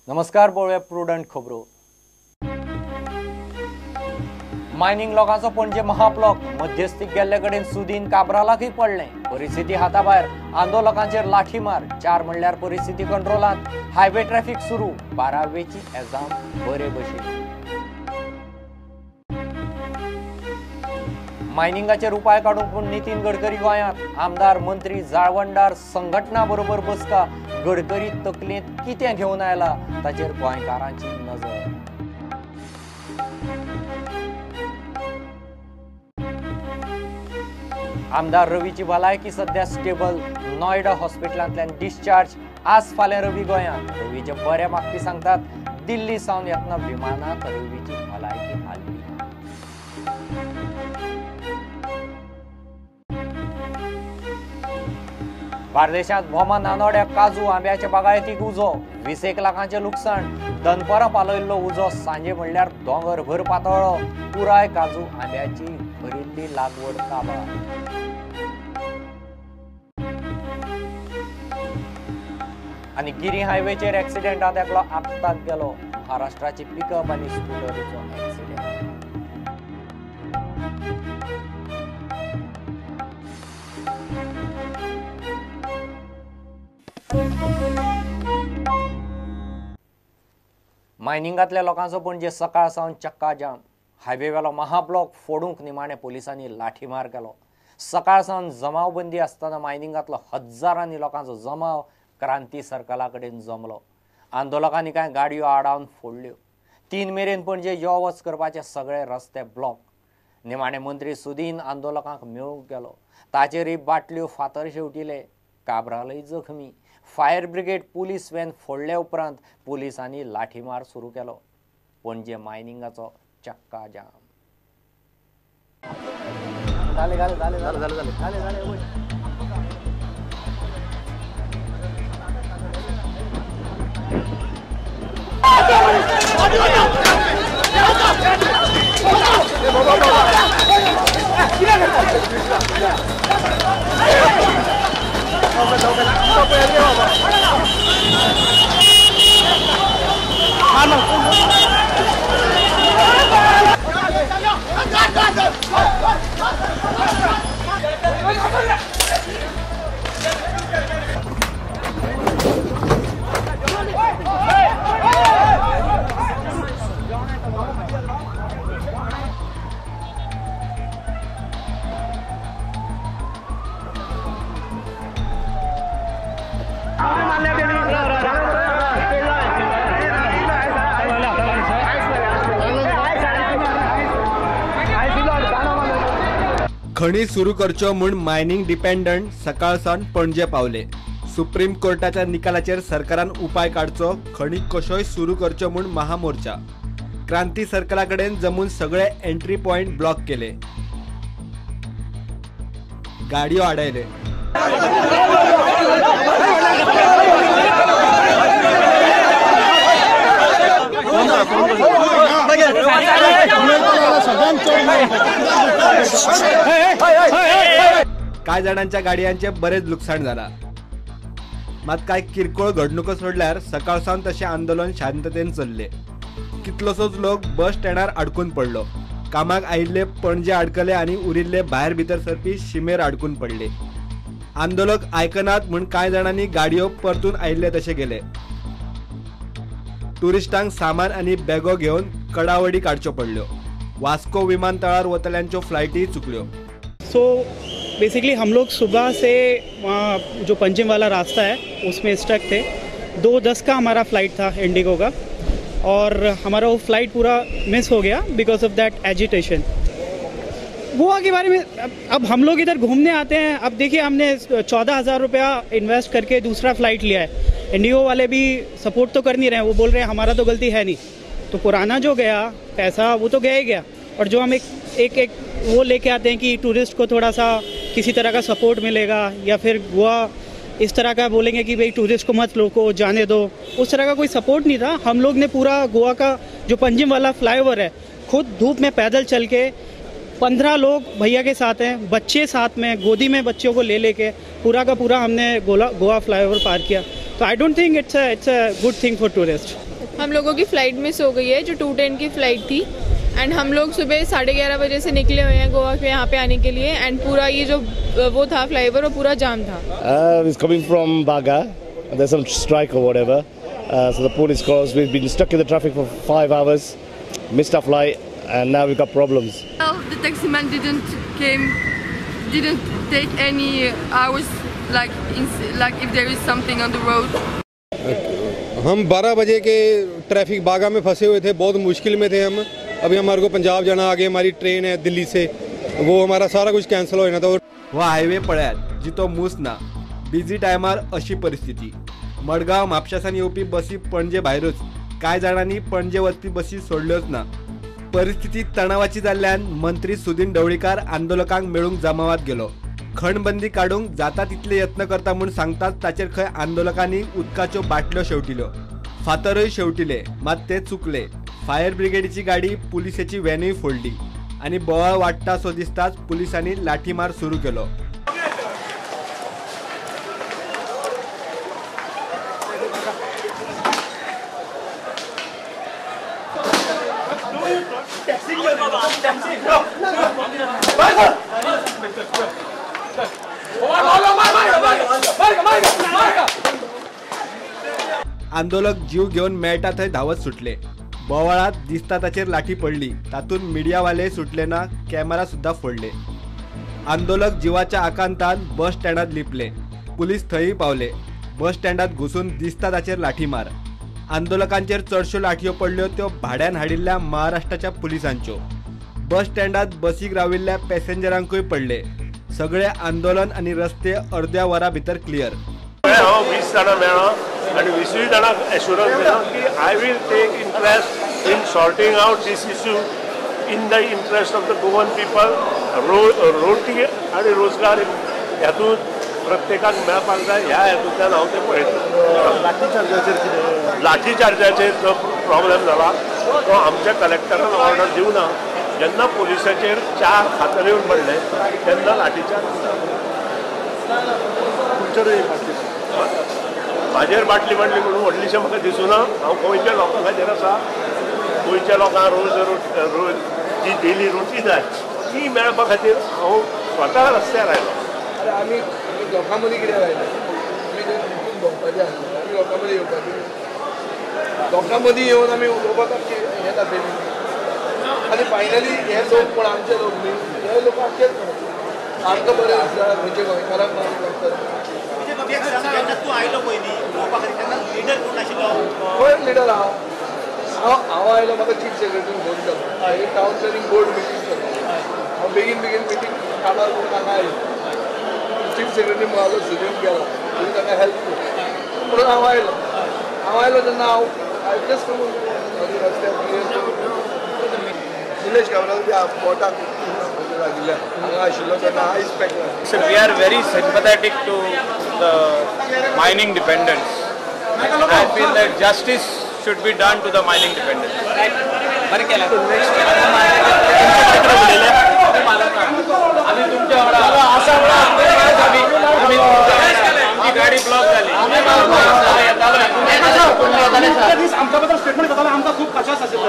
नमस्कार, पळोवया प्रुडंट खबरो। मायनिंग लोकांचो पणजे महाब्लॉक मध्यस्थीक गेल्ले कडेन सुदीन काब्रालाकय पडले। परिस्थिती हाताभायर, आंदोलकांचेर लाठीमार। 4 म्हणल्यार परिस्थिती कंट्रोलांत। हायवे ट्रॅफिक सुरू। 12वेची एग्जाम बरे भशेन। मायनिंगाचेर उपाय काडूंक पूण नितीन गडकरी गोंयांत। आमदार मंत्री जाळवणदार संघटना बरोबर बसका। गडकरी तकलेंत कितें घेवन आयला ताचेर गोंयकारांची नजर। आमदार रवीची भलायकी सध्या स्टेबल। नोएडा हॉस्पिटलांतल्यान डिस्चार्ज। आज फाल्यां रवी गोंयांत। रवीचे बरे मागपी सांगतात दिल्ली सावन येतना विमानांत रवीची भलायकी हालली। बार्देशांत भोमा नानोड्या काजू आंब्याच्या बागायतीक उजो। 20 लाखांचे लुकसाण। दनपारां पालयल्लो उजो सांजे म्हणल्यार दोंगरभर पातळ्ळो। पुराय काजू आंब्याची भरिल्ली लागवड काबार। आनी गिरी हायवेचेर एक्सिडेंटांत एकलो आगताक गेलो। महाराष्ट्राची पिकअप आनी स्कूटरीचो एक्सिडेंट। मायनिंगांतल्या लोकांचो पणजे सकाळ सावन चक्का जाम। हायवेवेलो महाब्लॉक फोडूंक निमाणे पोलिसांनी लाठीमार केलो। सकाळ सावन जमावबंदी आसतना मायनिंगांतलो हजारांनी लोकांचो जमाव क्रांती सर्कला कडेन जमलो। आंदोलकांनी कांय गाडयो आडावन फोडल्यो। 3 मेरेन पणजे यो वच करपाचे सगळे रस्ते ब्लॉक। निमाणे मंत्री सुदीन आंदोलकांक मेळूंक गेलो। ताचेरय बाटल्यो फातर शेवटिले। काब्रालय जखमी। फायर ब्रिगेड पुलीस वॅन फोडले उपरांत पुलिसांनी लाठीमार सुरू केलो। पणजे मायनिंगाचो चक्का जाम। खणी सुरू करच्यो म्हूण मायनिंग डिपेंडंट सकाळ सावन पणजे पावले। सुप्रीम कोर्टाच्या निकालाचेर सरकारान उपाय काडचो। खणी कशोय सुरू करच्यो म्हूण महामोर्चा। क्रांती सर्कला कडेन जमून सगळे एंट्री पॉइंट ब्लॉक केले। गाडयो आडायले। काय जणांच्या गाडयांचे बरेच लुकसाण झाला। मात काय किरकोळ घडणुको सोडल्यार सकाळ सावन तशें आंदोलन शांततेन चल्ले। कितलोसोच लोक बस स्टँडार अडकून पडलो। कामाक आयिल्ले पणजे अडकले आनी उरिल्ले भायर भितर सरपी शिमेर अडकून पडले। आंदोलक आयकनात म्हूण काय जणांनी गाडयो परतून आयिल्ले तशे गेले। टुरिस्टांक सामान आनी बॅगो घेवन कडावडी काडच्यो पडल्यो। वास्को विमानतळार वतल्यांच्यो फ्लायटी चुकल्यो। सो बेसिकली हम लोग सुबह से वहाँ जो पंजिम वाला रास्ता है उसमें स्टक थे। 2:10 का हमारा फ़्लाइट था इंडिगो का, और हमारा वो फ़्लाइट पूरा मिस हो गया because of that agitation. Goa के बारे में अब हम लोग इधर घूमने आते हैं। अब देखिए, हमने 14,000 रुपया इन्वेस्ट करके दूसरा फ़्लाइट लिया है। इंडिगो वाले भी सपोर्ट तो कर नहीं रहे हैं। वो बोल रहे हैं हमारा तो गलती है नहीं। तो पुराना जो गया पैसा वो तो गया ही गया, और जो हम एक वो लेके आते हैं कि टूरिस्ट को थोड़ा सा किसी तरह का सपोर्ट मिलेगा, या फिर गोवा इस तरह का बोलेंगे कि भाई टूरिस्ट को मत रोको, जाने दो, उस तरह का कोई सपोर्ट नहीं था। हम लोग ने पूरा गोवा का जो पंजिम वाला फ्लाईओवर है खुद धूप में पैदल चल के 15 लोग भैया के साथ हैं, बच्चे साथ में, गोदी में बच्चों को ले लेके पूरा का पूरा हमने गोवा फ्लाईओवर पार किया। तो I don't think it's a good thing for tourist. हम लोगों की फ़्लाइट मिस हो गई है जो 2:10 की फ़्लाइट थी एंड हम लोग सुबह 11:30 बजे से निकले हुए हैं गोवा के यहाँ पे आने के लिए एंड पूरा ये जो वो था फ्लाईओवर वो पूरा जाम था. It's coming from Baga. There's some strike or whatever. So the police calls. We've been stuck in the traffic for 5 hours, missed our flight, and now we've got problems. Well, the taxi man didn't take any hours like if there is something on the road. हम 12 बजे के traffic बागा में फंसे हुए थे, बहुत मुश्किल में थे हम. अभी हमारे को पंजाब जाना, आगे हमारी ट्रेन है दिल्ली से, वो हमारा सारा कुछ कॅन्सल होईना तो. व हायवे पळ्यात जितो मूस ना बिझी टायमार अशी परिस्थिती. मडगाव म्हापशासान येवपी बसी पणजे भायरूच, कांय जाणांनी पणजे वचपी बसी सोडल्योच ना. परिस्थिती तणावाची जाल्ल्यान मंत्री सुदीन ढवळीकार आंदोलकांक मेळूंक जमावात गेलो. खणबंदी काडूंक जाता तितले यत्न करता म्हूण सांगतात ताचेर खंय आंदोलकांनी उदकाच्यो बाटल्यो शेवटिल्यो, फातरय शेवटिले, मात ते चुकले. फायर ब्रिगेडीची गाडी पुलिसेची व्हॅनूय फोडली आणि बोवाळ वाडटा सो दिसताच पुलिसांनी लाठीमार सुरू केलो. आंदोलक जीव घेऊन मेळटा थंय धावत सुटले. बोवाळात दिसता ताचेर लाठी पडली, तातूंत मिडियावाले सुटले ना, कॅमेरा सुद्धा फोडले. आंदोलक जीवाच्या आकांतान बस स्टँडात लिपले. पुलीस थंय पावले. बस स्टँडात घुसून दिसता ताचेर लाठीमार. आंदोलकांचेर चडश्यो लाठयो पडल्यो त्यो भाड्यान हाडिल्ल्या महाराष्ट्राच्या पुलिसांच्यो. बस स्टँडात बसीक राविल्ल्या पॅसेंजरांकूय पडले. सगळे आंदोलन आणि रस्ते अर्द्या वरा भितर क्लियर. 20 जाणां मेळ्ळा आनी 20 जाणांक एश्युरन्स दिला की I will take interest in sorting out this issue in the interest of the Goan people. रोटी आनी रोजगार हातूंत प्रत्येकाक मेळपाक जाय, ह्या हेतूंतल्यान हांव ते पळयता. लाठीचार्जाचेर जो प्रॉब्लेम जाला तो आमच्या कलेक्टरान ऑर्डर दिवना. जेन्ना पुलिसाचेर 4 फातर येवन पडले तेन्ना लाठीचार्ज म्हाजेर बाटली म्हणली म्हणून व्हडलीशें म्हाका दिसूना. हांव गोंयच्या लोकां खातीर आसा. गोंयच्या लोकांक रोज जी डेली रुटीन जाय ती मेळपा खातीर हांव स्वता रस्त्यार आयलो. आमी लोकां मदीं कितें लायलें, आमी भोंवपाचें आसलें, आमी लोकां मदीं येवपाचें, लोकां मदीं येवन आमी उलोवपाक हें दाखयलें. आनी फायनली हे लोक कोण आमचे लोक न्ही, हे लोक आमचेच आमकां बरें दिसता खंयचे गोंयकारांक बरें लागता. खंय लिडर हांव आयलो, म्हाका चीफ सेक्रेटरीन फोन केलो, एक टावन प्लॅनिंग बोर्ड मिटींग करता. हांव बेगीन मिटींग काडा म्हणून हांगा आयलो. चीफ सेक्रेटरी म्हळो सुदीन गेला, तुमी ताका हेल्प कर म्हणून हांव आयलो तेन्ना हांव एडजस्ट करून रस्त्यार निलेश गांवला पोटाक लागिल्ल्या हांगा आशिल्लो तेन्ना आयस पॅक जालें. So we are very sympathetic to the mining dependents. I feel that justice should be done to the mining dependents. गाडी ब्लॉक झाली. आमच्याबद्दल स्टेटमेंट करताना आमचा खूप कशाच असेल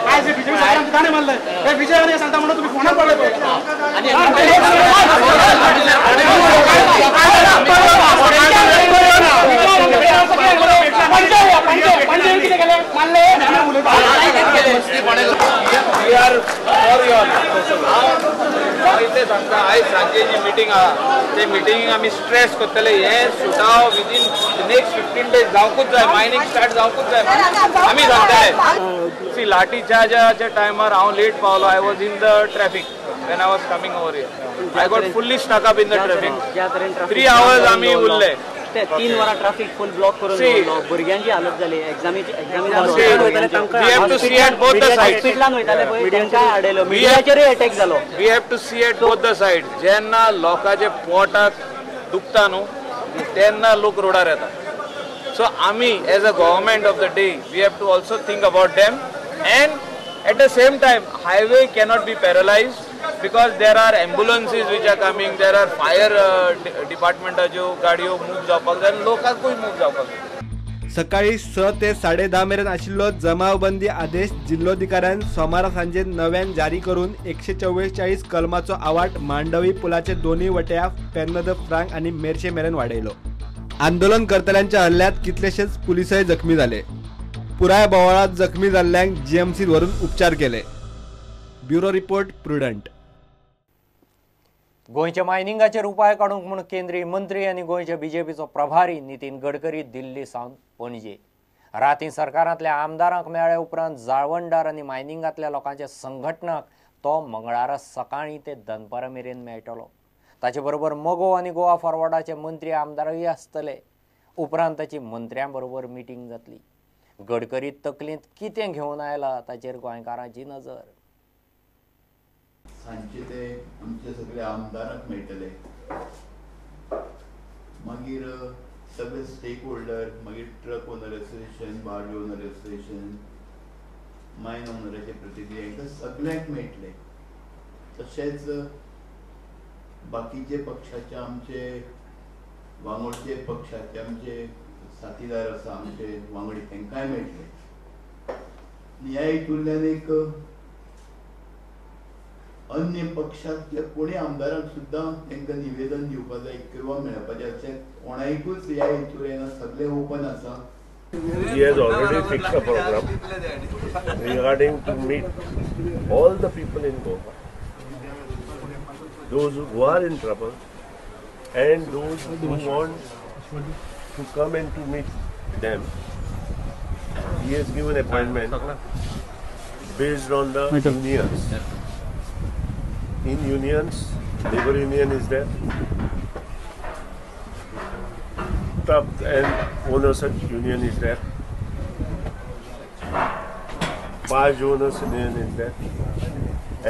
काय जे बीजेपी सरकारने गाणे मानलंय हे विजयाने सांगता म्हणून तुम्ही फोनात पडले सांगता आयज सांजे जी मिटींग आहा ते मिटींग आमी स्ट्रेस करतले. हे सुटाव विदीन नेक्स्ट 15 days जावकूच जाय, मायनिंग स्टार्ट जावकूच जाय आमी सांगतले. सी लाठीचार्जाच्या टायमार हांव लेट पावलो. I was in the traffic when I was coming over here. I got fully stuck up in the traffic. 3 hours आमी उरले. 3 वरां ट्रॅफिक फुल ब्लॉक करून भुरग्यांची हालत जाली. एग्जामीची we have to see at both the sides. हॉस्पिटलान वयताले पळय तांकां हाडयलो. मिडियाचेरूय अटॅक जालो. We have to see at both the side. जेन्ना लोकांचे पोटाक दुखता न्हू तेन्ना लोक रोडार येता. सो आमी as a government of the day we have to also think about them and at the same time highway cannot be paralysed because there are ambulances which are coming, there are fire department जो गाड़ियों move जावपाक जाय, लोकांकूय move जावपाक जाय. सकाळी 6 ते 10:30 मेरेन आशिल्लो जमावबंदी आदेश जिल्लोधिकाऱ्यान सोमारा सांजे नव्यान जारी करून 144 कलमाचो आवाठ मांडवी पुलाचे दोन्ही वट्यां पेर्नद फ्रांक आणि मेर्शे मेरेन वाडयलो. आंदोलनकर्त्यांच्या हल्ल्यात कितलेशेच पुलिसय जखमी झाले. पुराय बोवाळात जखमी जाल्ल्यांक जीएमसीत व्हरून उपचार केले. Bureau report prudent. गोंयच्या मायनिंगाचेर उपाय काडूंक म्हूण केंद्रीय मंत्री आनी गोंयच्या बीजेपीचो प्रभारी नितीन गडकरी दिल्ली सावन पणजे. रातीं सरकारांतल्या आमदारांक मेळ्ळे उपरांत जाळवणदार आनी मायनिंगांतल्या लोकांच्या संघटनाक तो मंगळारा सकाळीं ते दनपारा मेरेन मेळटलो. ताचे बरोबर मगो आनी गोवा फॉरवर्डाचे मंत्री आमदारय आसतले. उपरांत ताची मंत्र्यां बरोबर मिटींग जातली. गडकरी तकलींत कितें घेवन आयला ताचेर गोंयकारांची नजर. सांचे ते आमचे सगळे आमदारांक मेळटले. मागीर सगळे स्टेक होल्डर, मागीर truck owner association, barge owner association, mine ओनराचे प्रतिनिधी हांकां सगळ्यांक मेळटले. तशेंच बाकीचे पक्षाचे आमचे वांगडचे पक्षाचे आमचे साथीदार आसा आमचे वांगडी तांकांय मेळटले. ह्या हितूंतल्यान एक अन्य पक्षातल्या कोणी आमदारांक सुद्धा तांकां निवेदन दिवपाक जाय किंवा मेळपाचें अशें कोणायकूच ह्या हितून येना. सगळे ओपन आसा. He has already fixed a program regarding to meet all the people in Goa, those who are in trouble and those who want to come and to meet them. He has given appointment based on the unions. In unions, labor union is there, truck and owners union is there, barge owners union is there,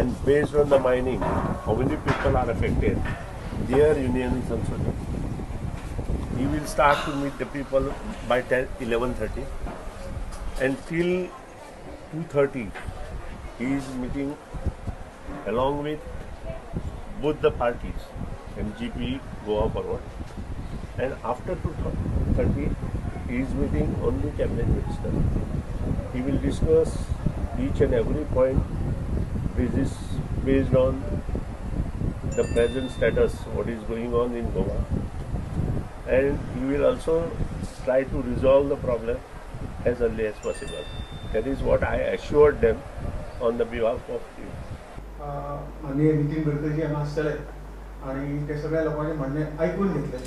and based on the mining, how many people are affected, their union is also there. He will start to meet the people by 11:30 and till 2:30 he is meeting along with both the parties, MGP, Goa Forward, and after 2:30 he is meeting only cabinet minister. He will discuss each and every point based on the present status, what is going on in Goa, and he will also try to resolve the problem as early as possible. That is what I assured them on the behalf of you. माननीय नितीन गडकरी हांगा आसतले आनी ते सगळ्या लोकांचे म्हणणे ऐकून घेतले.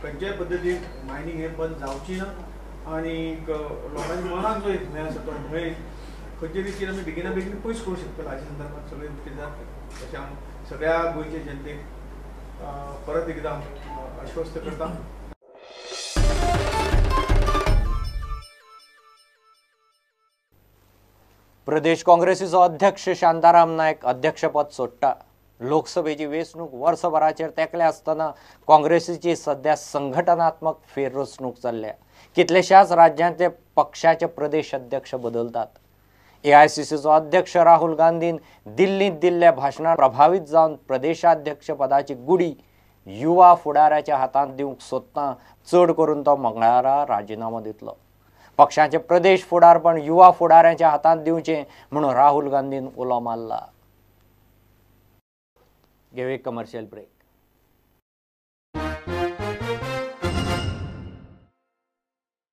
खंयच्याय पद्दतीन मायनिंग हे बंद जावची ना आनी लोकांच्या मनाक जो एक भंय आसा तो भंय खंयचे रितीन आमी बेगिना बेगीन पयस करूं शकतले हाच्या संदर्भात सगळे कितें जाता तशें हांव सगळ्या गोंयचे जनतेक परत एकदां आश्वस्त करता. प्रदेश काँग्रेसीचो अध्यक्ष शांताराम नायक अध्यक्षपद सोडटा. लोकसभेची वेंचणूक वर्सभराचेर तेंकले आसतना काँग्रेसीची सध्या संघटनात्मक फेररचणूक चल्ल्या. कितलेशाच राज्यांतले पक्षाचे प्रदेश अध्यक्ष बदलतात. एआयसीसीचो अध्यक्ष राहुल गांधीन दिल्लींत दिल्ल्या भाशणांत प्रभावित जावन प्रदेशाध्यक्ष पदाची गुडी युवा फुडाऱ्याच्या हातांत दिवंक सोदता. चड करून तो मंगळारा राजीनामो दितलो. पक्षाचे प्रदेश फुडारपण युवा फुडाऱ्यांच्या हातांत दिवचें म्हणून राहुल गांधीन उलो मारला. घेऊ एक कमर्शियल ब्रेक.